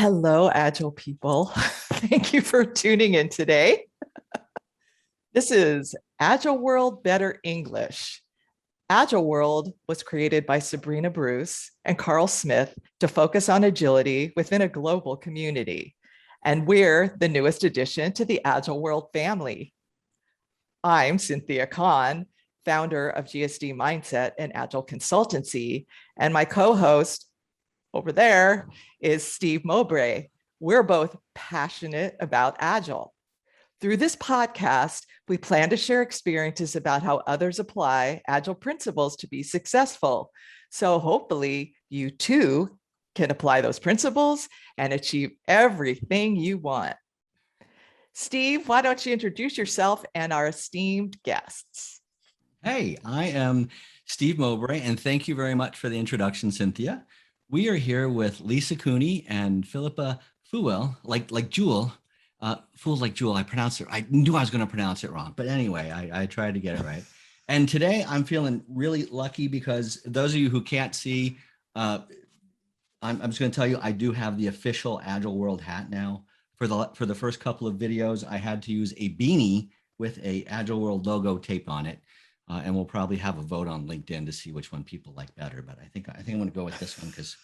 Hello, Agile people. Thank you for tuning in today. This is Agile World Better English. Agile World was created by Sabrina Bruce and Carl Smith to focus on agility within a global community. And we're the newest addition to the Agile World family. I'm Cynthia Kahn, founder of GSD Mindset and Agile Consultancy, and my co-host over there is Steve Moubray. We're both passionate about Agile. Through this podcast, we plan to share experiences about how others apply Agile principles to be successful. So hopefully you too can apply those principles and achieve everything you want. Steve, why don't you introduce yourself and our esteemed guests? Hey, I am Steve Moubray, and thank you very much for the introduction, Cynthia. We are here with Lisa Cooney and Philippa Fuel, like Jewel. Fool like Jewel, I knew I was going to pronounce it wrong, but anyway, I tried to get it right. And today I'm feeling really lucky because those of you who can't see, I'm just going to tell you, I do have the official Agile World hat now. For the first couple of videos, I had to use a beanie with a Agile World logo taped on it. And we'll probably have a vote on LinkedIn to see which one people like better. But I think I'm going to go with this one because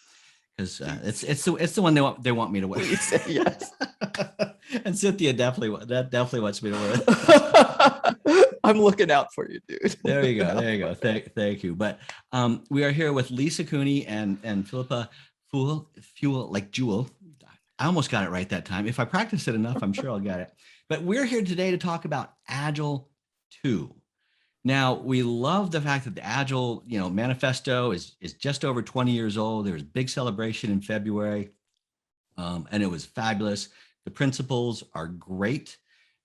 it's the one they want me to wear. Yes. And Cynthia definitely wants me to wear it. I'm looking out for you, dude. There you go. Thank you. But we are here with Lisa Cooney and Philippa Fuel like Jewel. I almost got it right that time. If I practice it enough, I'm sure I'll get it. But we're here today to talk about Agile 2. Now, we love the fact that the Agile, manifesto is just over 20 years old. There was a big celebration in February, and it was fabulous. The principles are great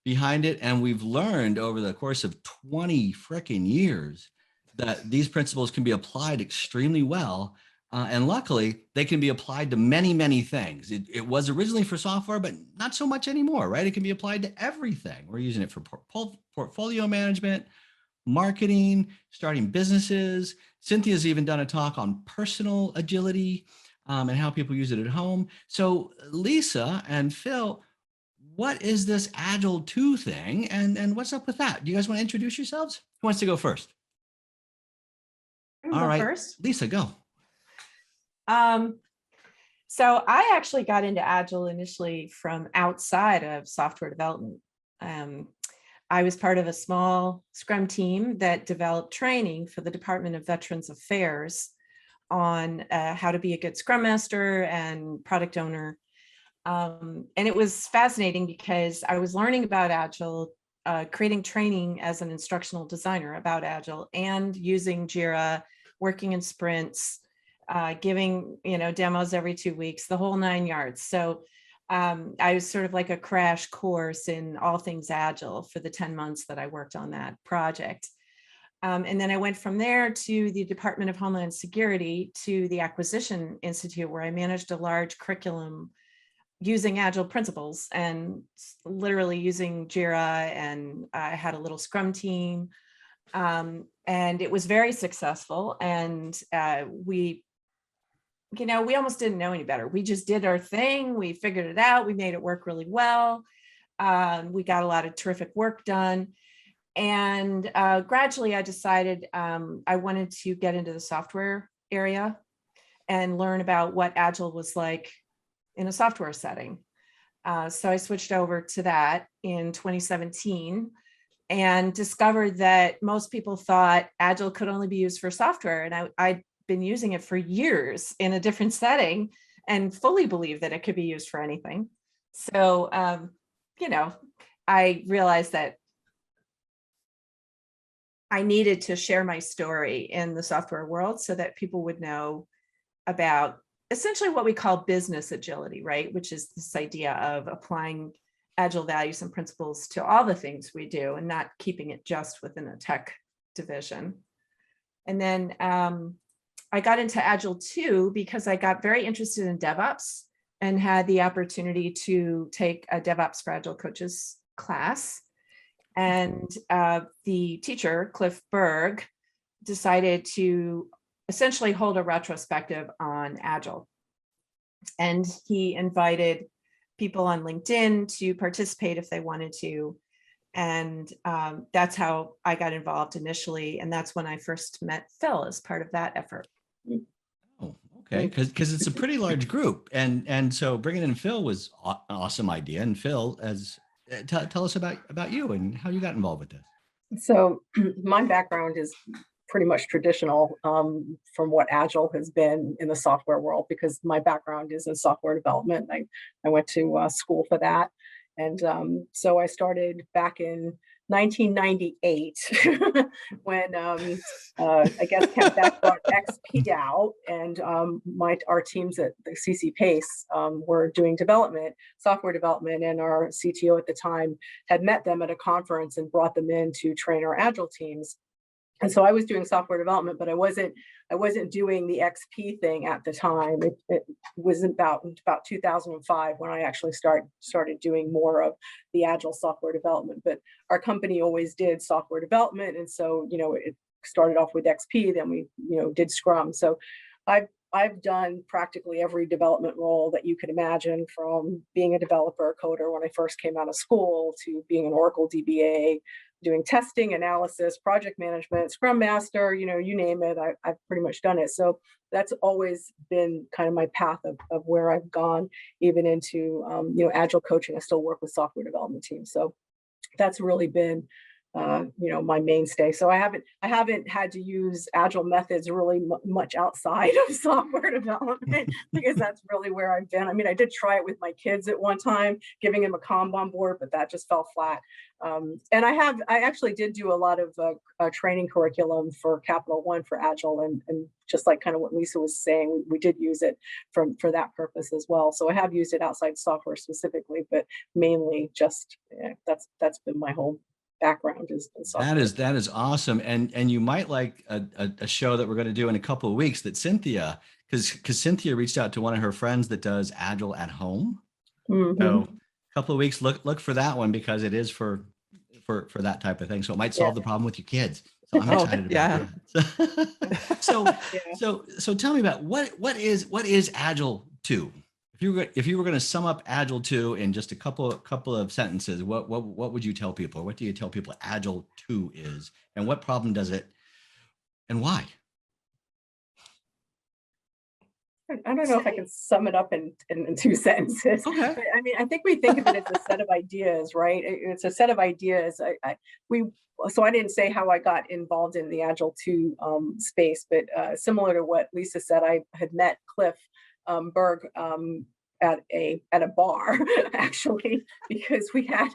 behind it, and we've learned over the course of 20 freaking years that these principles can be applied extremely well, and luckily, they can be applied to many, many things. It was originally for software, but not so much anymore, right? It can be applied to everything. We're using it for portfolio management, marketing, starting businesses. Cynthia's even done a talk on personal agility and how people use it at home. So Lisa and Phil, what is this Agile 2 thing and what's up with that? Do you guys want to introduce yourselves? Who wants to go first? All right, first. Lisa, go. So I actually got into Agile initially from outside of software development. I was part of a small Scrum team that developed training for the Department of Veterans Affairs on how to be a good Scrum Master and product owner. And it was fascinating because I was learning about Agile, creating training as an instructional designer about Agile and using Jira, working in sprints, giving demos every 2 weeks, the whole 9 yards. So I was sort of like a crash course in all things Agile for the 10 months that I worked on that project. And then I went from there to the Department of Homeland Security to the Acquisition Institute, where I managed a large curriculum using Agile principles and literally using Jira, and I had a little Scrum team. And it was very successful. And we almost didn't know any better. We just did our thing. We figured it out. We made it work really well. We got a lot of terrific work done. And gradually I decided I wanted to get into the software area and learn about what Agile was like in a software setting. So I switched over to that in 2017 and discovered that most people thought Agile could only be used for software. And I'd been using it for years in a different setting and fully believe that it could be used for anything. So, I realized that I needed to share my story in the software world so that people would know about essentially what we call business agility, right? Which is this idea of applying Agile values and principles to all the things we do and not keeping it just within a tech division. And then I got into Agile 2 because I got very interested in DevOps and had the opportunity to take a DevOps for Agile Coaches class. And the teacher, Cliff Berg, decided to essentially hold a retrospective on Agile. And he invited people on LinkedIn to participate if they wanted to. And that's how I got involved initially. And that's when I first met Phil as part of that effort. Oh, okay. Because it's a pretty large group. And so bringing in Phil was an awesome idea. And Phil, tell us about you and how you got involved with this. So my background is pretty much traditional from what Agile has been in the software world, because my background is in software development. I went to school for that. And so I started back in 1998 when I guess Back brought XP out, and our teams at the CC Pace were doing software development, and our CTO at the time had met them at a conference and brought them in to train our Agile teams. And so I was doing software development, but I wasn't doing the XP thing at the time. It was about 2005 when I actually started doing more of the Agile software development. But our company always did software development, and so it started off with XP. Then we did Scrum. So I've done practically every development role that you could imagine, from being a developer, coder when I first came out of school, to being an Oracle DBA, doing testing, analysis, project management, Scrum Master, you name it, I've pretty much done it. So that's always been kind of my path of where I've gone, even into Agile coaching. I still work with software development teams. So that's really been my mainstay. So I haven't had to use Agile methods really much outside of software development, because that's really where I've been. I mean, I did try it with my kids at one time, giving them a Kanban board, but that just fell flat. And I actually did do a lot of training curriculum for Capital One for Agile, and just like kind of what Lisa was saying, we did use it for that purpose as well. So I have used it outside software specifically, but mainly just that's been my whole background is software. That is awesome. And you might like a show that we're going to do in a couple of weeks that Cynthia, because Cynthia reached out to one of her friends that does Agile at home. Mm-hmm. So a couple of weeks, look for that one, because it is for that type of thing. So it might solve the problem with your kids. So I'm excited about that. So tell me about what is Agile 2? If you were going to sum up Agile 2 in just a couple of sentences, what would you tell people? What do you tell people Agile 2 is, and what problem does it, and why? I don't know if I can sum it up in 2 sentences. Okay. But, I mean, I think we think of it as a set of ideas, right? It's a set of ideas. So I didn't say how I got involved in the Agile 2 space, but similar to what Lisa said, I had met Cliff Berg at a bar actually, because we had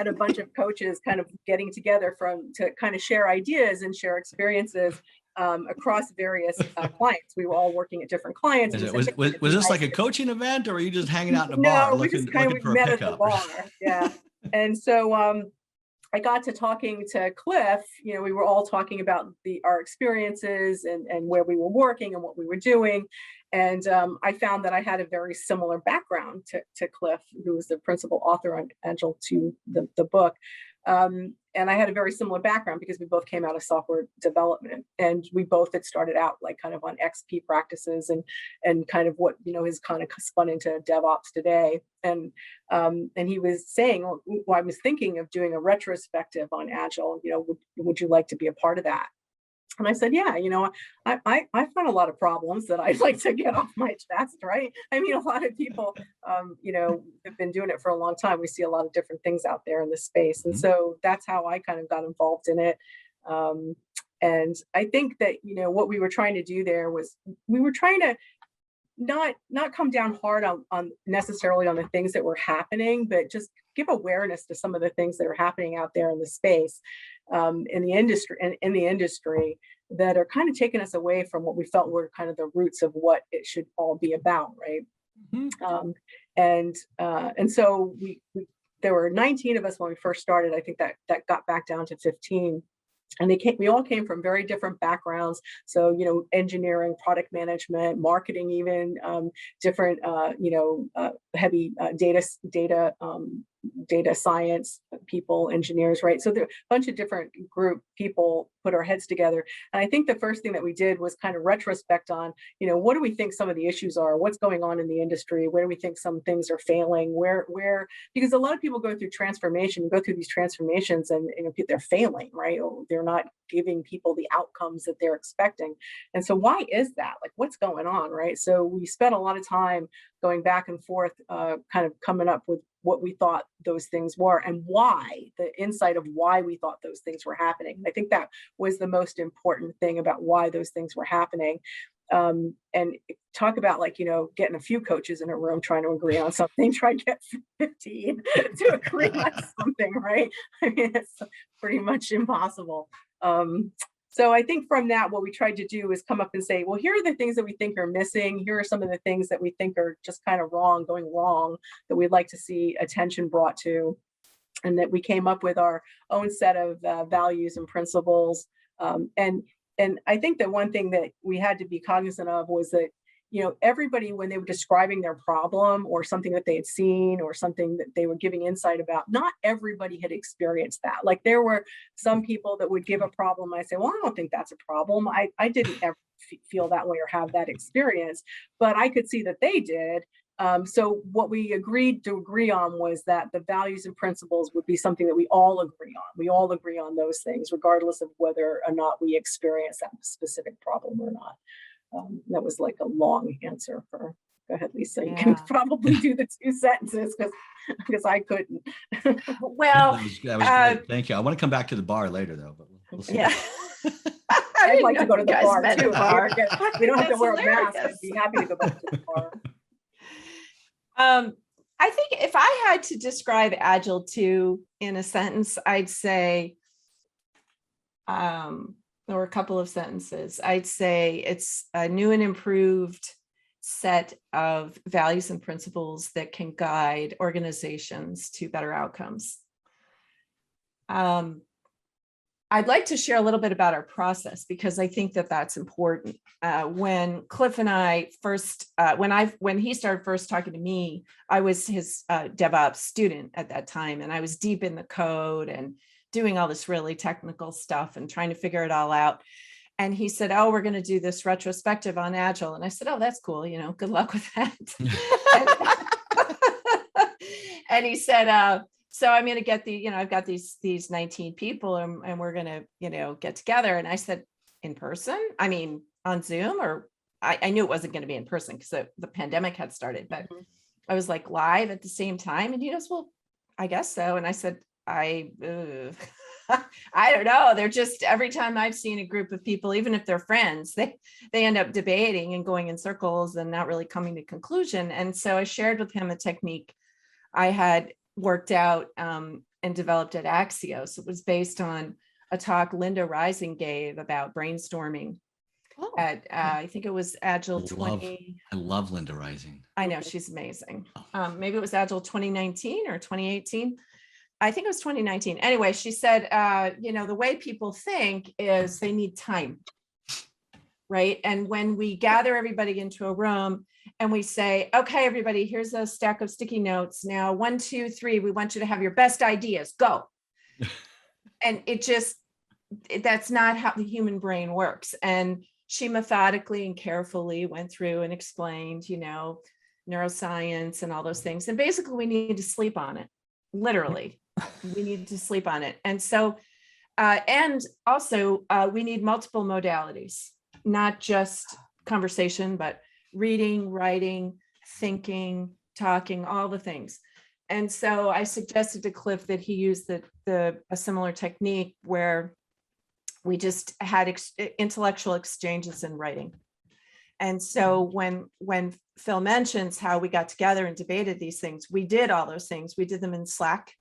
a bunch of coaches kind of getting together to kind of share ideas and share experiences across various clients. We were all working at different clients. Was this like a coaching event, or were you just hanging out in a bar looking for a met pickup? at the bar. Yeah. And so I got to talking to Cliff. We were all talking about our experiences and where we were working and what we were doing. And I found that I had a very similar background to Cliff, who was the principal author on Agile 2, the book. And I had a very similar background because we both came out of software development, and we both had started out like kind of on XP practices and kind of what has kind of spun into DevOps today. And he was saying, well, I was thinking of doing a retrospective on Agile. Would you like to be a part of that? And I said, yeah, I found a lot of problems that I'd like to get off my chest, right? I mean, a lot of people, have been doing it for a long time. We see a lot of different things out there in this space. And so that's how I kind of got involved in it. And I think that, what we were trying to do there was we were trying to not come down hard on necessarily on the things that were happening, but just give awareness to some of the things that are happening out there in the space, in the industry that are kind of taking us away from what we felt were kind of the roots of what it should all be about, right? Mm-hmm. And so there were 19 of us when we first started. I think that got back down to 15. And we all came from very different backgrounds. So, engineering, product management, marketing, even different, heavy data science, people, engineers, right? So there are a bunch of different group people put our heads together. And I think the first thing that we did was kind of retrospect on, what do we think some of the issues are? What's going on in the industry? Where do we think some things are failing? Because a lot of people go through these transformations and they're failing, right? Or they're not giving people the outcomes that they're expecting. And so why is that? Like, what's going on, right? So we spent a lot of time going back and forth, kind of coming up with what we thought those things were and why, the insight of why we thought those things were happening. I think that was the most important thing about why those things were happening. And talk about getting a few coaches in a room trying to agree on something, try to get 15 to agree on something, right? I mean, it's pretty much impossible. So I think from that, what we tried to do is come up and say, well, here are the things that we think are missing. Here are some of the things that we think are just kind of going wrong, that we'd like to see attention brought to. And that we came up with our own set of values and principles. And I think that one thing that we had to be cognizant of was that, everybody, when they were describing their problem or something that they had seen or something that they were giving insight about, not everybody had experienced that. Like, there were some people that would give a problem. I say, well, I don't think that's a problem. I didn't ever feel that way or have that experience, but I could see that they did. So what we agreed on was that the values and principles would be something that we all agree on. We all agree on those things, regardless of whether or not we experience that specific problem or not. That was like a long answer for. Go ahead, Lisa. You can probably do the 2 sentences because I couldn't. Well, that was great. Thank you. I want to come back to the bar later, though. But we'll see. Yeah. I'd like to go to the bar too. Bar. We don't have to wear a mask. I'd be happy to go back to the bar. I think if I had to describe Agile 2 in a sentence, I'd say, or a couple of sentences, I'd say it's a new and improved set of values and principles that can guide organizations to better outcomes. I'd like to share a little bit about our process because I think that that's important. When Cliff and I first, when he started first talking to me, I was his DevOps student at that time, and I was deep in the code and doing all this really technical stuff and trying to figure it all out. And he said, "Oh, we're going to do this retrospective on Agile." And I said, "Oh, that's cool. Good luck with that." And he said, "So I'm going to get I've got these 19 people and we're going to, get together." And I said, "In person? I mean, on Zoom?" Or I knew it wasn't going to be in person because the pandemic had started, but I was like, live at the same time. And he goes, "Well, I guess so." And I said, I don't know. They're just, every time I've seen a group of people, even if they're friends, they end up debating and going in circles and not really coming to conclusion. And so I shared with him a technique I had worked out and developed at Axios. It was based on a talk Linda Rising gave about brainstorming at, I think it was Agile 20. I love Linda Rising. I know, she's amazing. Maybe it was Agile 2019 or 2018. I think it was 2019. Anyway, she said, the way people think is they need time, right? And when we gather everybody into a room and we say, "Okay, everybody, here's a stack of sticky notes. Now, 1, 2, 3, we want you to have your best ideas, go." And that's not how the human brain works. And she methodically and carefully went through and explained, neuroscience and all those things. And basically we need to sleep on it. Literally, we need to sleep on it. And so, and also we need multiple modalities, not just conversation, but reading, writing, thinking, talking, all the things. And so I suggested to Cliff that he use a similar technique where we just had intellectual exchanges in writing. And so when Phil mentions how we got together and debated these things, we did all those things. We did them in Slack,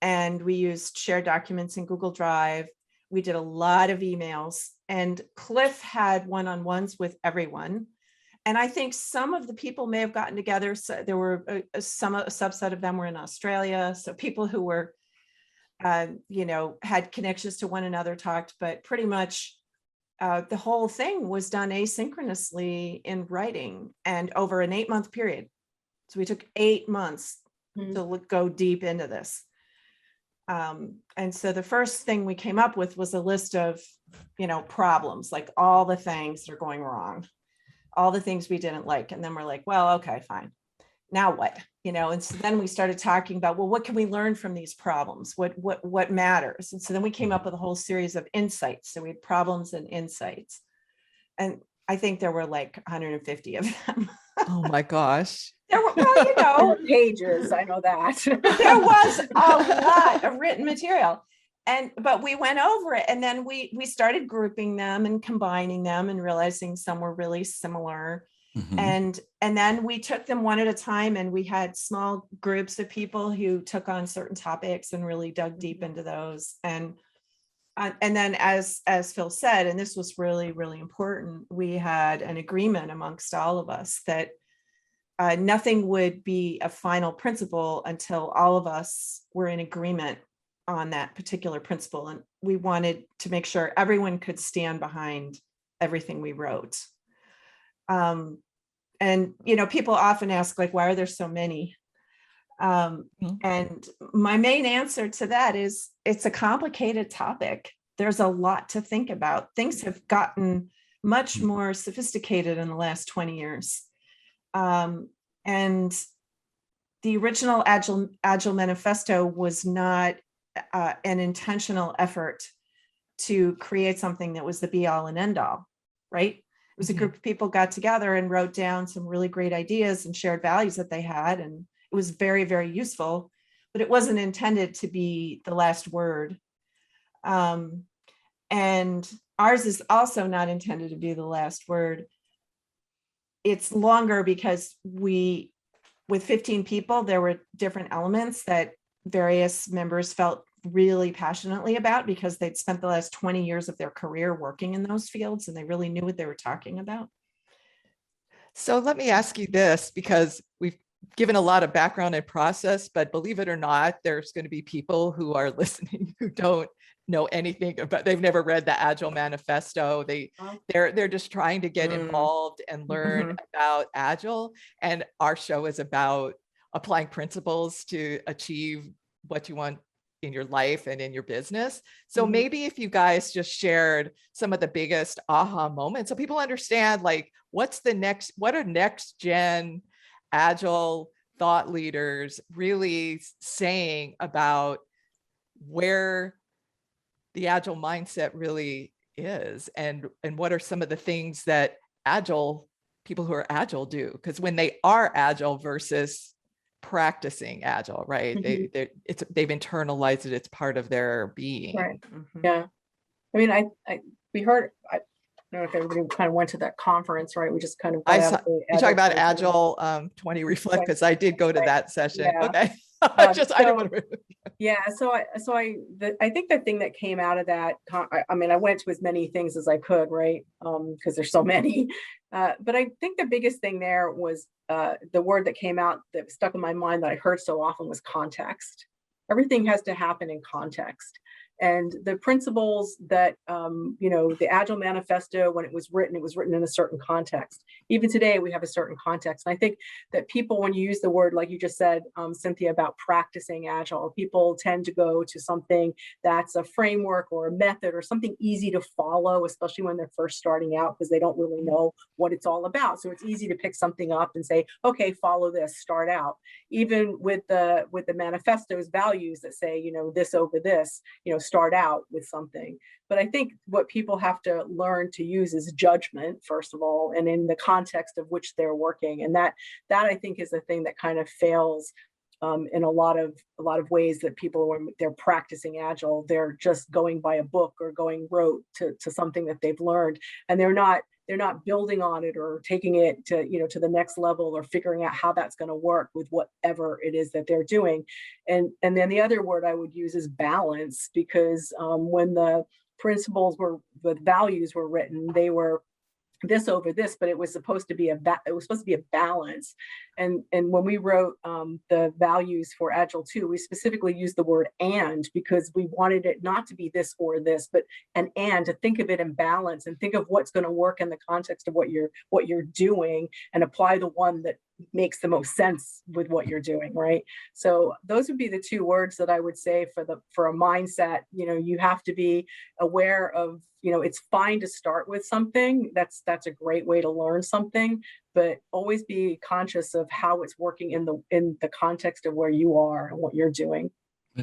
and we used shared documents in Google Drive. We did a lot of emails, and Cliff had one-on-ones with everyone. And I think some of the people may have gotten together. So there were a subset of them were in Australia. So people who were, had connections to one another talked, but pretty much the whole thing was done asynchronously in writing and over an 8-month period. So we took 8 months to go deep into this. And so the first thing we came up with was a list of, problems, like all the things that are going wrong, all the things we didn't like. And then we're like, well, okay, fine. Now what? And so then we started talking about, well, what can we learn from these problems? What matters? And so then we came up with a whole series of insights. So we had problems and insights. And I think there were like 150 of them. Oh my gosh. There were, well, There were pages, I know that. there was a lot of written material. But we went over it, and then we started grouping them and combining them and realizing some were really similar. And then we took them one at a time, and we had small groups of people who took on certain topics and really dug deep into those. And then as Phil said, and this was really, really important, we had an agreement amongst all of us that nothing would be a final principle until all of us were in agreement on that particular principle. And we wanted to make sure everyone could stand behind everything we wrote. And, people often ask, like, why are there so many? And my main answer to that is it's a complicated topic. There's a lot to think about. Things have gotten much more sophisticated in the last 20 years. And the original Agile Manifesto was not an intentional effort to create something that was the be all and end all, right? It was a group of people got together and wrote down some really great ideas and shared values that they had. And it was very, very useful, but it wasn't intended to be the last word. And ours is also not intended to be the last word. It's longer because with 15 people, there were different elements that various members felt really passionately about because they'd spent the last 20 years of their career working in those fields and they really knew what they were talking about. So let me ask you this, because we've given a lot of background and process, but believe it or not, there's going to be people who are listening who don't know anything about, they've never read the Agile Manifesto. They're just trying to get involved and learn about Agile. And our show is about applying principles to achieve what you want in your life and in your business. So maybe if you guys just shared some of the biggest aha moments so people understand, like, what are next gen Agile thought leaders really saying about where the Agile mindset really is, and what are some of the things that people who are Agile do? Because when they are Agile versus practicing Agile, right? They've internalized it. It's part of their being. Right. Yeah. I mean, we heard, I don't know if everybody kind of went to that conference, right? We just kind of got out the you talk about Agile 20 Reflect, because I did go to that session. Yeah. Okay. I didn't want to. Yeah. So I think the thing that came out of that, I mean, I went to as many things as I could, right? Because there's so many. But I think the biggest thing there was the word that came out that stuck in my mind that I heard so often was context. Everything has to happen in context. And the principles that, the Agile Manifesto, when it was written in a certain context. Even today, we have a certain context. And I think that people, when you use the word, like you just said, Cynthia, about practicing Agile, people tend to go to something that's a framework or a method or something easy to follow, especially when they're first starting out, because they don't really know what it's all about. So it's easy to pick something up and say, okay, follow this, start out. Even with the manifesto's values that say, this over this, start out with something. But I think what people have to learn to use is judgment, first of all, and in the context of which they're working. And that I think is the thing that kind of fails in a lot of ways, that people, when they're practicing Agile, they're just going by a book or going rote to something that they've learned, and they're not building on it or taking it to the next level or figuring out how that's going to work with whatever it is that they're doing. And then the other word I would use is balance, because when the values were written, they were this over this, but it was supposed to be a balance. And when we wrote the values for Agile 2, we specifically used the word "and" because we wanted it not to be this or this, but an "and," to think of it in balance and think of what's going to work in the context of what you're doing, and apply the one that makes the most sense with what you're doing, right? So those would be the two words that I would say for a mindset. You have to be aware of, it's fine to start with something. That's a great way to learn something, but always be conscious of how it's working in the context of where you are and what you're doing.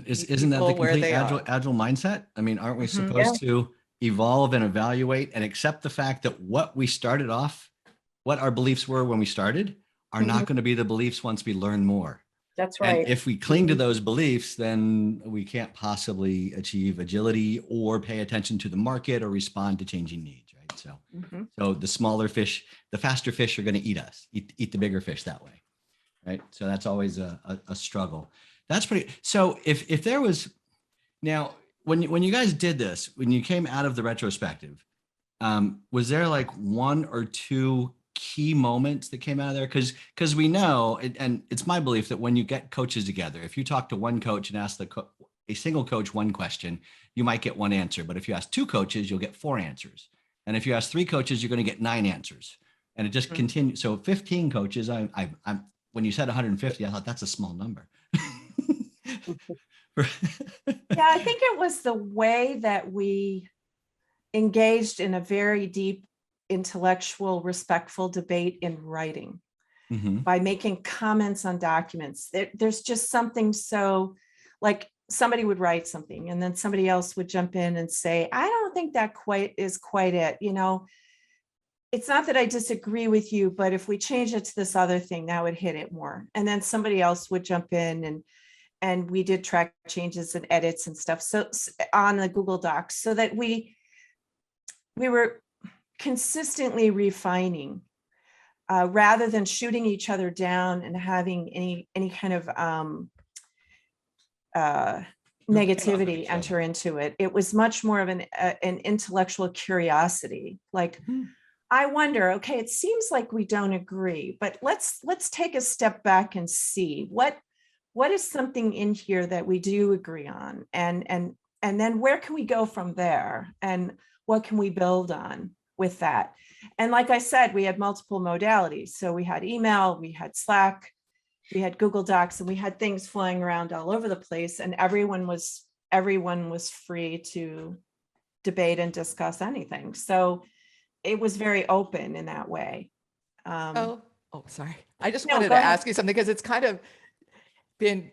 Isn't that the People where complete they agile mindset? I mean, aren't we Mhm. supposed to evolve and evaluate and accept the fact that what our beliefs were when we started are not going to be the beliefs once we learn more. That's And right. if we cling to those beliefs, then we can't possibly achieve agility or pay attention to the market or respond to changing needs, right? So, so the smaller fish, the faster fish are going to eat us, eat the bigger fish that way, right? So that's always a struggle. That's pretty. So if there was now when you guys did this, when you came out of the retrospective, was there like one or two key moments that came out of there? Because we know, and it's my belief that when you get coaches together, if you talk to one coach and ask a single coach one question, you might get one answer. But if you ask two coaches, you'll get four answers. And if you ask three coaches, you're going to get 9 answers. And it just continues. So 15 coaches, I'm when you said 150, I thought that's a small number. Yeah, I think it was the way that we engaged in a very deep, intellectual, respectful debate in writing by making comments on documents. There's just something so, like, somebody would write something and then somebody else would jump in and say, I don't think that is quite it. It's not that I disagree with you, but if we change it to this other thing, that would hit it more. And then somebody else would jump in and we did track changes and edits and stuff. So on the Google Docs, so that we were consistently refining rather than shooting each other down and having any kind of negativity enter into it. It was much more of an intellectual curiosity. Like, I wonder, okay, it seems like we don't agree, but let's take a step back and see what is something in here that we do agree on, and then where can we go from there, and what can we build on with that? And like I said, we had multiple modalities. So we had email, we had Slack, we had Google Docs, and we had things flying around all over the place, and everyone was free to debate and discuss anything. So it was very open in that way. Sorry. I just No, wanted go to ahead. ask you something, because it's kind of been,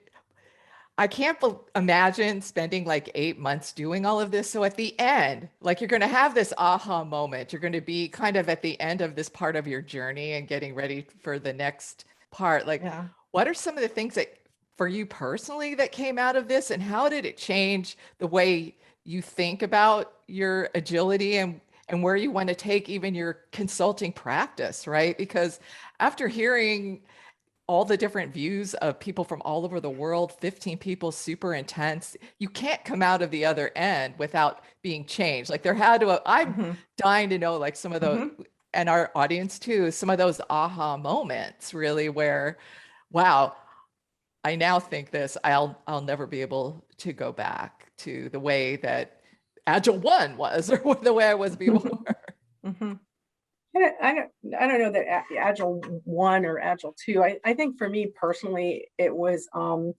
I can't imagine spending like 8 months doing all of this. So at the end, like, you're going to have this aha moment. You're going to be kind of at the end of this part of your journey and getting ready for the next part. Like, what are some of the things that for you personally that came out of this, and how did it change the way you think about your agility and where you want to take even your consulting practice, right? Because after hearing all the different views of people from all over the world, 15 people, super intense, you can't come out of the other end without being changed. Like, there had to, I'm dying to know, like, some of those, and our audience too, some of those aha moments really where, wow, I now think this, I'll never be able to go back to the way that Agile 1 was, or the way I was before. I don't know that Agile 1 or Agile 2. I think for me personally, it was I'm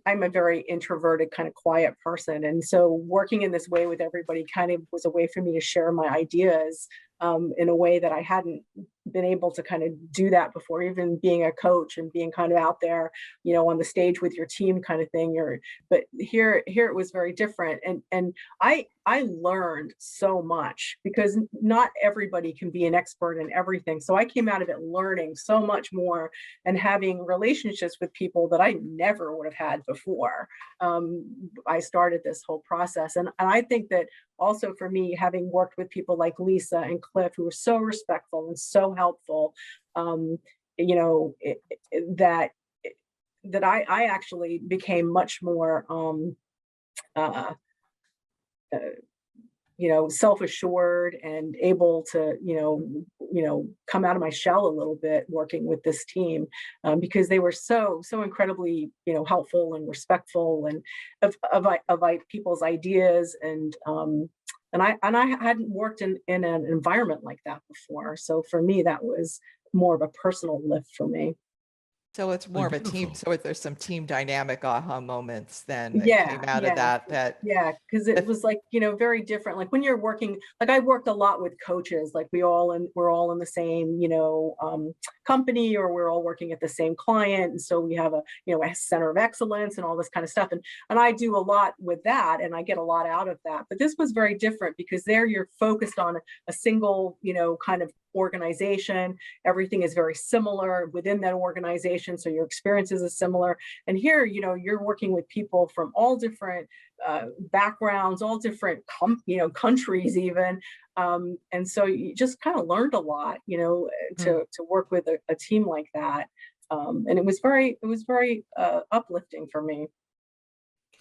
a very introverted, kind of quiet person, and so working in this way with everybody kind of was a way for me to share my ideas in a way that I hadn't been able to kind of do that before, even being a coach and being kind of out there, on the stage with your team kind of thing. But here it was very different. And I learned so much, because not everybody can be an expert in everything. So I came out of it learning so much more and having relationships with people that I never would have had before. I started this whole process. And I think that also for me, having worked with people like Lisa and Cliff, who were so respectful and so helpful, that I actually became much more self-assured and able to, come out of my shell a little bit working with this team, because they were so incredibly, helpful and respectful and of people's ideas. And I hadn't worked in an environment like that before. So for me, that was more of a personal lift for me. So it's more of a team. Beautiful. So there's some team dynamic aha moments then that Yeah, came out of yeah. that. Yeah, because it was like, very different. Like when you're working, like I worked a lot with coaches, like we're all in the same, company, or we're all working at the same client. And so we have a center of excellence and all this kind of stuff. And I do a lot with that and I get a lot out of that. But this was very different because there you're focused on a single, kind of organization. Everything is very similar within that organization. So your experiences are similar. And here, you're working with people from all different backgrounds, all different countries even, and so you just kind of learned a lot, to work with a team like that, and it was very uplifting for me.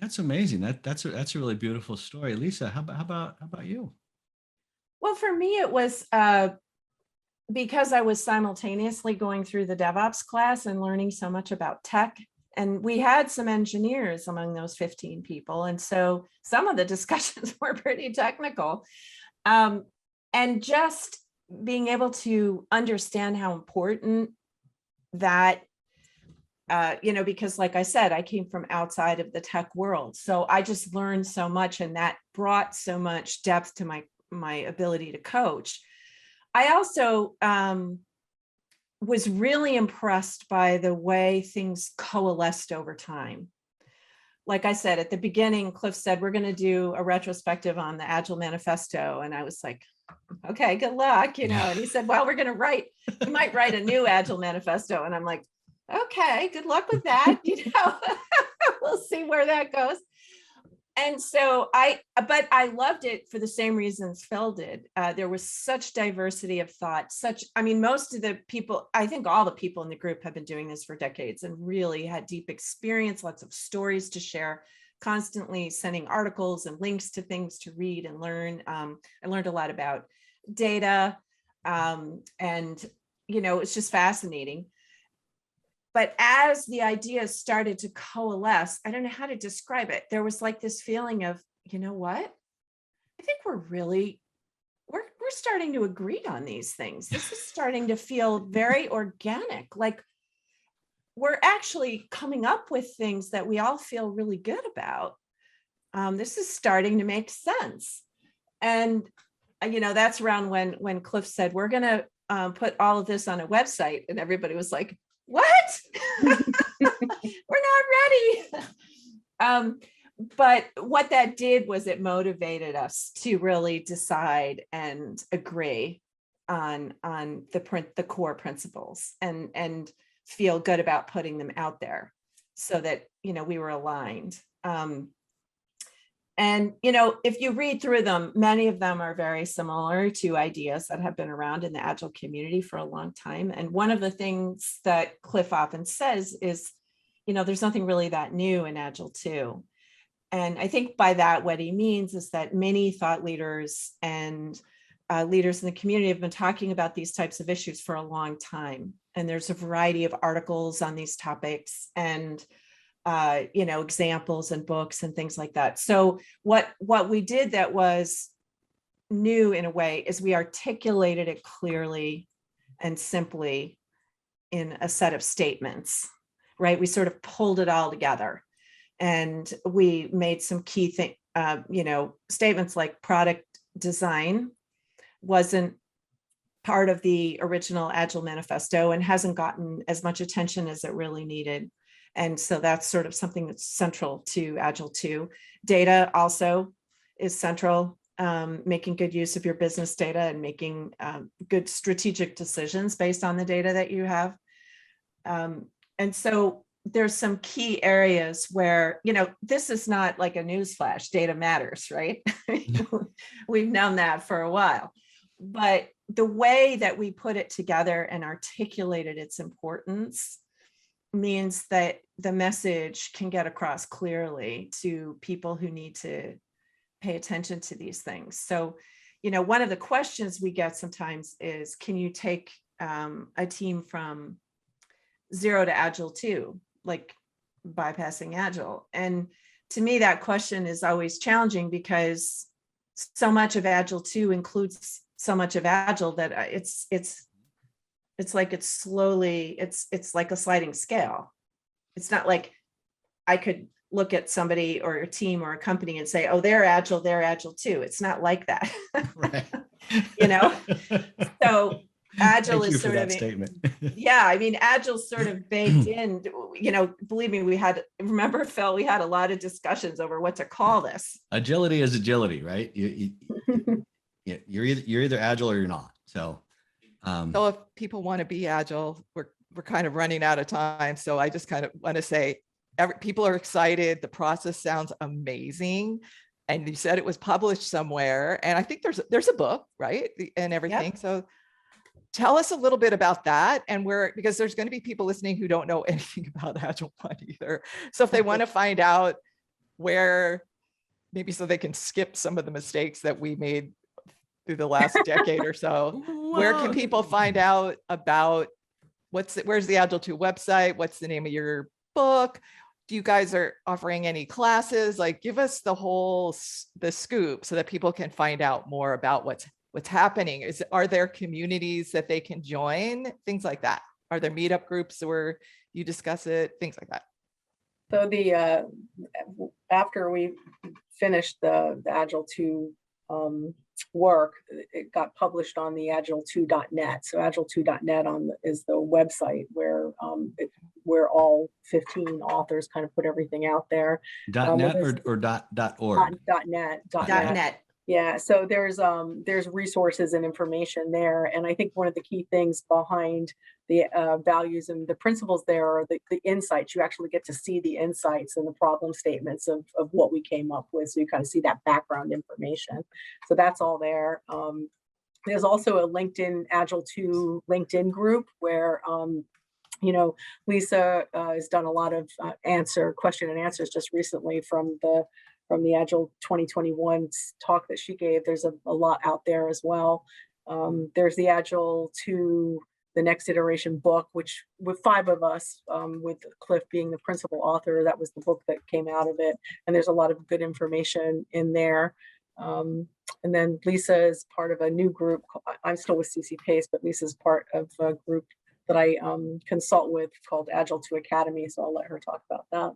That's amazing. That's a really beautiful story. Lisa, how about you? Well, for me, it was because I was simultaneously going through the DevOps class and learning so much about tech. And we had some engineers among those 15 people. And so some of the discussions were pretty technical. And just being able to understand how important that, because like I said, I came from outside of the tech world. So I just learned so much, and that brought so much depth to my ability to coach. I also was really impressed by the way things coalesced over time. Like I said, at the beginning, Cliff said, we're going to do a retrospective on the Agile Manifesto. And I was like, okay, good luck, And he said, well, we might write a new Agile Manifesto. And I'm like, okay, good luck with that. We'll see where that goes. And so but I loved it for the same reasons Phil did. There was such diversity of thought, most of the people, I think all the people in the group have been doing this for decades and really had deep experience, lots of stories to share, constantly sending articles and links to things to read and learn. I learned a lot about data, and, it's just fascinating. But as the ideas started to coalesce, I don't know how to describe it. There was like this feeling of, you know what? I think we're starting to agree on these things. This is starting to feel very organic. Like we're actually coming up with things that we all feel really good about. This is starting to make sense. And, that's around when Cliff said, we're going to put all of this on a website. And everybody was like, what? We're not ready. But what that did was it motivated us to really decide and agree on the core principles and feel good about putting them out there so that, we were aligned. And, if you read through them, many of them are very similar to ideas that have been around in the Agile community for a long time. And one of the things that Cliff often says is, there's nothing really that new in Agile too. And I think by that, what he means is that many thought leaders and leaders in the community have been talking about these types of issues for a long time. And there's a variety of articles on these topics and examples and books and things like that. So what we did that was new in a way is we articulated it clearly and simply in a set of statements, right? We sort of pulled it all together and we made some key statements like product design wasn't part of the original Agile Manifesto and hasn't gotten as much attention as it really needed. And so that's sort of something that's central to Agile 2. Data also is central, making good use of your business data and making good strategic decisions based on the data that you have. And so there's some key areas where, this is not like a newsflash, data matters, right? We've known that for a while. But the way that we put it together and articulated its importance means that the message can get across clearly to people who need to pay attention to these things. So, one of the questions we get sometimes is, can you take a team from 0 to Agile 2, like bypassing Agile? And to me, that question is always challenging because so much of Agile 2 includes so much of Agile that it's like it's like a sliding scale. It's not like I could look at somebody or a team or a company and say, oh, they're Agile too. It's not like that. Right. So Agile Thank you is for sort that of, statement. yeah, I mean, Agile's sort of baked in, believe me, remember, Phil, we had a lot of discussions over what to call this. Agility is agility, right? You're either Agile or you're not. So if people want to be Agile, we're kind of running out of time. So I just kind of want to say, people are excited. The process sounds amazing. And you said it was published somewhere. And I think there's a book, right? And everything. Yep. So tell us a little bit about that, and because there's going to be people listening who don't know anything about Agile 1 either. So if they want to find out where, maybe so they can skip some of the mistakes that we made through the last decade or so, where can people find out about where's the Agile 2 website? What's the name of your book? Do you guys are offering any classes? Like, give us the scoop so that people can find out more about what's happening. Are there communities that they can join? Things like that. Are there meetup groups where you discuss it? Things like that. So after we finished the Agile 2 work, it got published on the agile2.net. So agile2.net is the website where all 15 authors kind of put everything out there. .net or .org? .net. Yeah, so there's resources and information there, and I think one of the key things behind the values and the principles there are the insights. You actually get to see the insights and the problem statements of what we came up with, so you kind of see that background information. So that's all there. There's also a LinkedIn Agile 2 LinkedIn group where Lisa has done a lot of question and answers just recently from the Agile 2021 talk that she gave. There's a lot out there as well. There's the Agile 2, the next iteration book, which with 5 of us, with Cliff being the principal author, that was the book that came out of it. And there's a lot of good information in there. And then Lisa is part of a new group. I'm still with CC Pace, but Lisa's part of a group that I consult with called Agile 2 Academy. So I'll let her talk about that.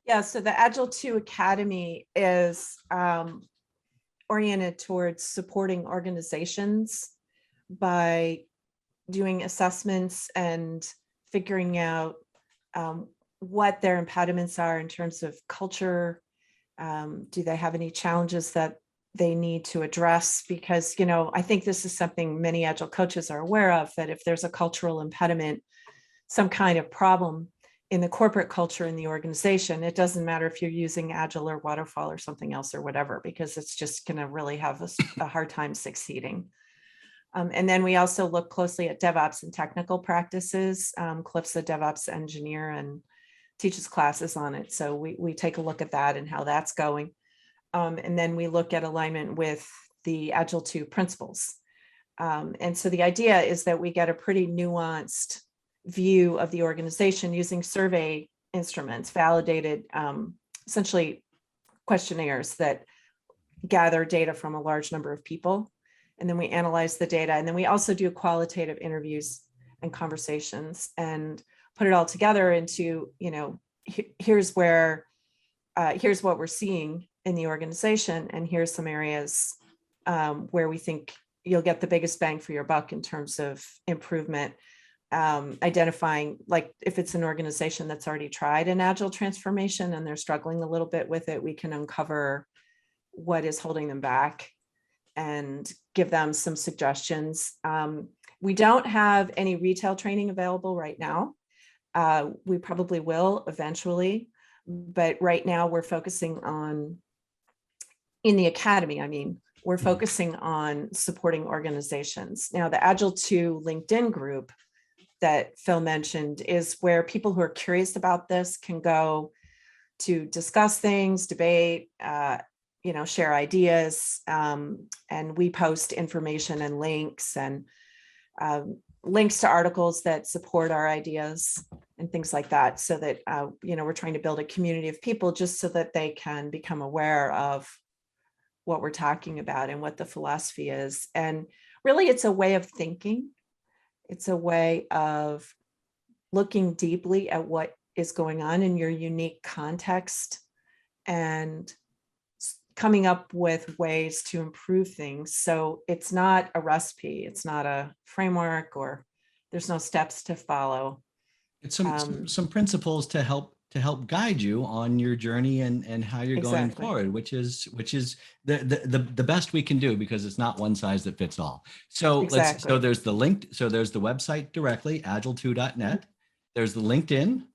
Yeah, so the Agile 2 Academy is oriented towards supporting organizations by doing assessments and figuring out what their impediments are in terms of culture. Do they have any challenges that they need to address? Because, I think this is something many Agile coaches are aware of, that if there's a cultural impediment, some kind of problem in the corporate culture in the organization, it doesn't matter if you're using Agile or Waterfall or something else or whatever, because it's just going to really have a hard time succeeding. And then we also look closely at DevOps and technical practices. Cliff's a DevOps engineer and teaches classes on it. So we take a look at that and how that's going. And then we look at alignment with the Agile 2 principles. And so the idea is that we get a pretty nuanced view of the organization using survey instruments, validated, essentially questionnaires that gather data from a large number of people. And then we analyze the data. And then we also do qualitative interviews and conversations and put it all together into, here's what we're seeing in the organization. And here's some areas where we think you'll get the biggest bang for your buck in terms of improvement. Identifying, like, if it's an organization that's already tried an Agile transformation and they're struggling a little bit with it, we can uncover what is holding them back and give them some suggestions. We don't have any retail training available right now. We probably will eventually, but right now we're focusing on, in the academy, we're focusing on supporting organizations. Now, the Agile 2 LinkedIn group that Phil mentioned is where people who are curious about this can go to discuss things, debate, share ideas. And we post information and links links to articles that support our ideas and things like that, so that, we're trying to build a community of people just so that they can become aware of what we're talking about and what the philosophy is. And really, it's a way of thinking. It's a way of looking deeply at what is going on in your unique context and coming up with ways to improve things. So it's not a recipe, it's not a framework, or there's no steps to follow. It's some principles to help guide you on your journey and how you're going Exactly. forward, which is the best we can do, because it's not one size that fits all. So Exactly. there's the link. So there's the website directly, agile2.net. There's the LinkedIn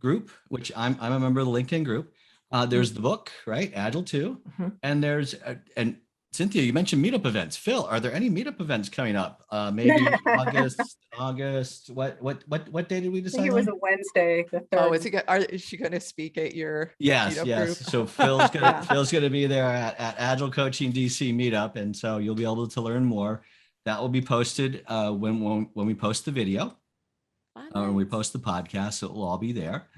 group, which I'm a member of the LinkedIn group. There's the book, right? Agile 2. Mhm. And there's, and Cynthia, you mentioned meetup events. Phil, are there any meetup events coming up? Maybe August, what day did we I think decide it was on? a Wednesday, the Oh, third. is she going to speak at your Yes, meetup yes. group? So Phil's gonna Yeah. Phil's gonna be there at Agile Coaching DC meetup, and so you'll be able to learn more. That will be posted when we post the video, or when we post the podcast. So it will all be there.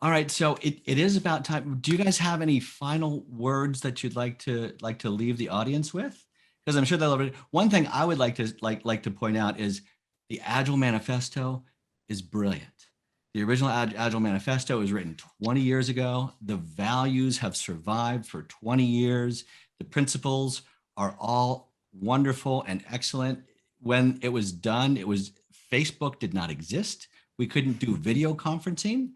All right, so it is about time. Do you guys have any final words that you'd like to leave the audience with? Because I'm sure they'll love it. One thing I would like to point out is the Agile Manifesto is brilliant. The original Agile Manifesto was written 20 years ago. The values have survived for 20 years. The principles are all wonderful and excellent. When it was done, Facebook did not exist. We couldn't do video conferencing.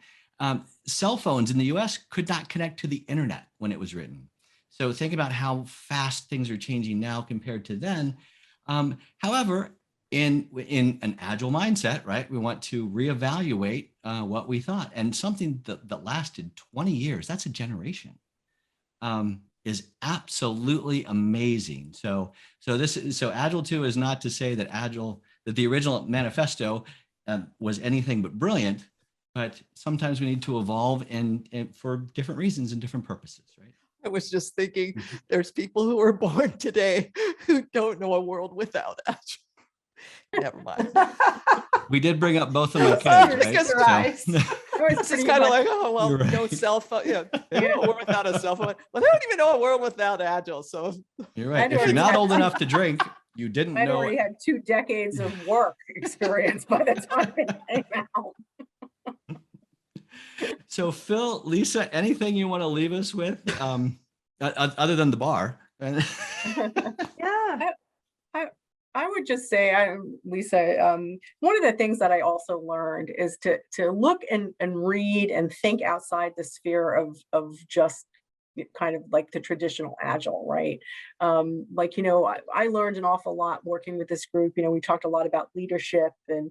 Cell phones in the US could not connect to the internet when it was written. So think about how fast things are changing now compared to then. However, in an agile mindset, right, we want to reevaluate what we thought. And something that lasted 20 years, that's a generation, is absolutely amazing. So Agile 2 is not to say that the original manifesto was anything but brilliant, but sometimes we need to evolve and for different reasons and different purposes, right? I was just thinking, there's people who were born today who don't know a world without Agile. Never mind. We did bring up both of my Sorry, kids, right? just rise. It's just kind of like, oh, well, You're no right. cell phone. Yeah, they know a world without a cell phone. Well, they don't even know a world without Agile. So You're right. If you're not old enough to drink, you didn't I'd know already it. had 2 decades of work experience by the time it came out. So Phil, Lisa, anything you want to leave us with, other than the bar? Yeah. I would just say, Lisa, one of the things that I also learned is to look and read and think outside the sphere of just kind of like the traditional Agile, right? I learned an awful lot working with this group. We talked a lot about leadership and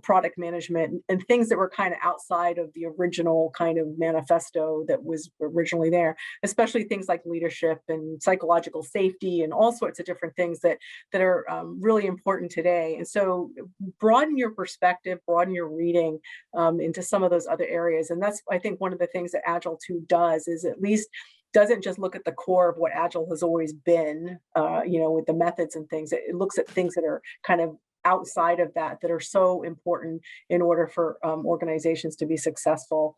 product management and things that were kind of outside of the original kind of manifesto that was originally there, especially things like leadership and psychological safety and all sorts of different things that are really important today. And so broaden your perspective, broaden your reading into some of those other areas. And that's, I think, one of the things that Agile 2 does, is at least doesn't just look at the core of what Agile has always been, with the methods and things. It looks at things that are kind of outside of that are so important in order for organizations to be successful.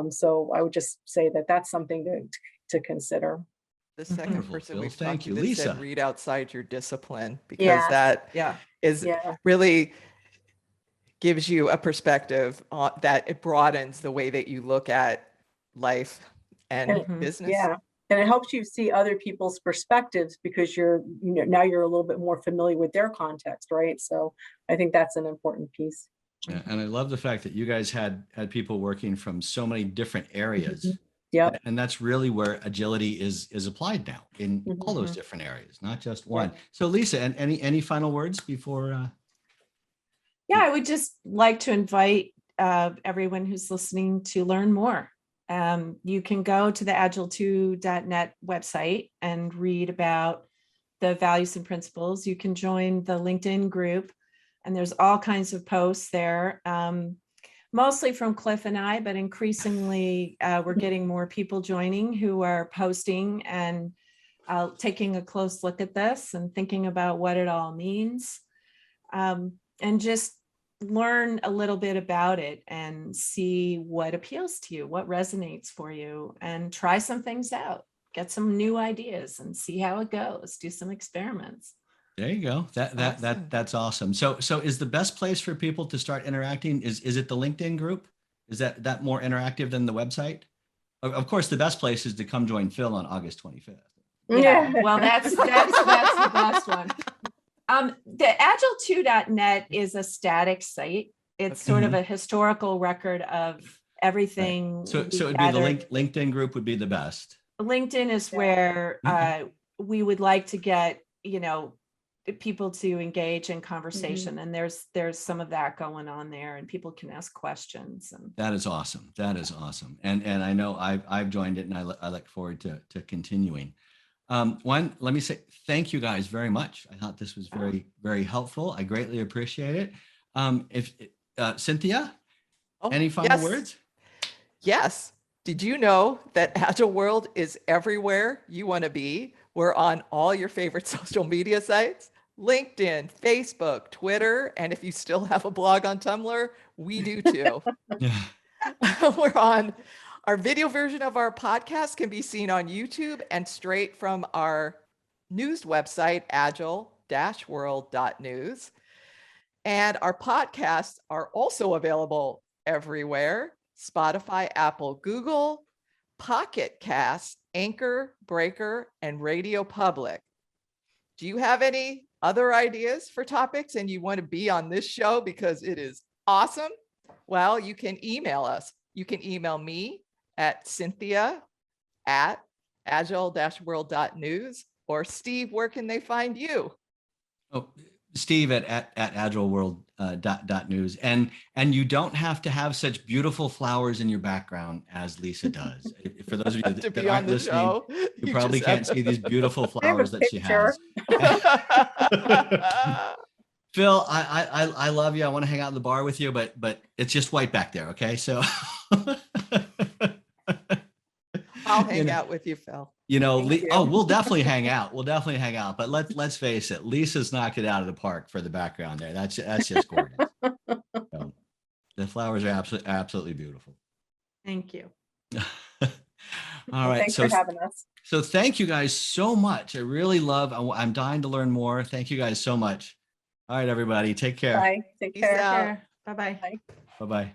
So I would just say that that's something to consider. the second Wonderful, person Phil. we've Thank talked you. to that said Lisa. read outside your discipline, because Yeah. that Yeah. is Yeah. really gives you a perspective that it broadens the way that you look at life and Mhm. business. Yeah. And it helps you see other people's perspectives because now you're a little bit more familiar with their context, right? So I think that's an important piece. Yeah, and I love the fact that you guys had people working from so many different areas. Mhm. Yep. And that's really where agility is applied now in all those Mhm. different areas, not just one. So Lisa, and any final words before? Yeah, I would just like to invite everyone who's listening to learn more. You can go to the agile2.net website and read about the values and principles. You can join the LinkedIn group, and there's all kinds of posts there. mostly from Cliff and I, but increasingly we're getting more people joining who are posting and taking a close look at this and thinking about what it all means, and just learn a little bit about it and see what appeals to you, what resonates for you, and try some things out, get some new ideas and see how it goes, do some experiments. There you go. That's awesome. So is the best place for people to start interacting, is it the LinkedIn group? Is that more interactive than the website? Of course, the best place is to come join Phil on August 25th. Yeah, well, that's the best one. The agile2.net is a static site. It's sort of a historical record of everything. Right. So it'd be the LinkedIn group would be the best. LinkedIn is where we would like to get, people to engage in conversation, and there's some of that going on there, and people can ask questions. And that is awesome. That is awesome. And I know I've joined it, and I look forward to continuing. Let me say thank you guys very much. I thought this was very, very helpful. I greatly appreciate it. Cynthia, any final words? Yes. Did you know that Agile World is everywhere you want to be? We're on all your favorite social media sites, LinkedIn, Facebook, Twitter, and if you still have a blog on Tumblr, we do too. We're on. Our video version of our podcast can be seen on YouTube and straight from our news website, agile-world.news. And our podcasts are also available everywhere: Spotify, Apple, Google, Pocket Cast, Anchor, Breaker, and Radio Public. Do you have any other ideas for topics and you want to be on this show because it is awesome? Well, you can email us. You can email me at Cynthia@agile-world.news, or Steve, where can they find you? Oh, Steve at agileworld.news. And you don't have to have such beautiful flowers in your background as Lisa does. For those of you that aren't listening, you probably can't see these beautiful flowers that she has. Phil, I love you. I want to hang out in the bar with you, but it's just white back there. Okay. So I'll hang out with you, Phil. We'll definitely hang out. We'll definitely hang out. But let's face it, Lisa's knocked it out of the park for the background there. That's just gorgeous. So, the flowers are absolutely beautiful. thank you. All right. Thanks for having us. So thank you guys so much. I really I'm dying to learn more. Thank you guys so much. All right, everybody. Take care. Bye. Take care. Bye-bye. Bye-bye.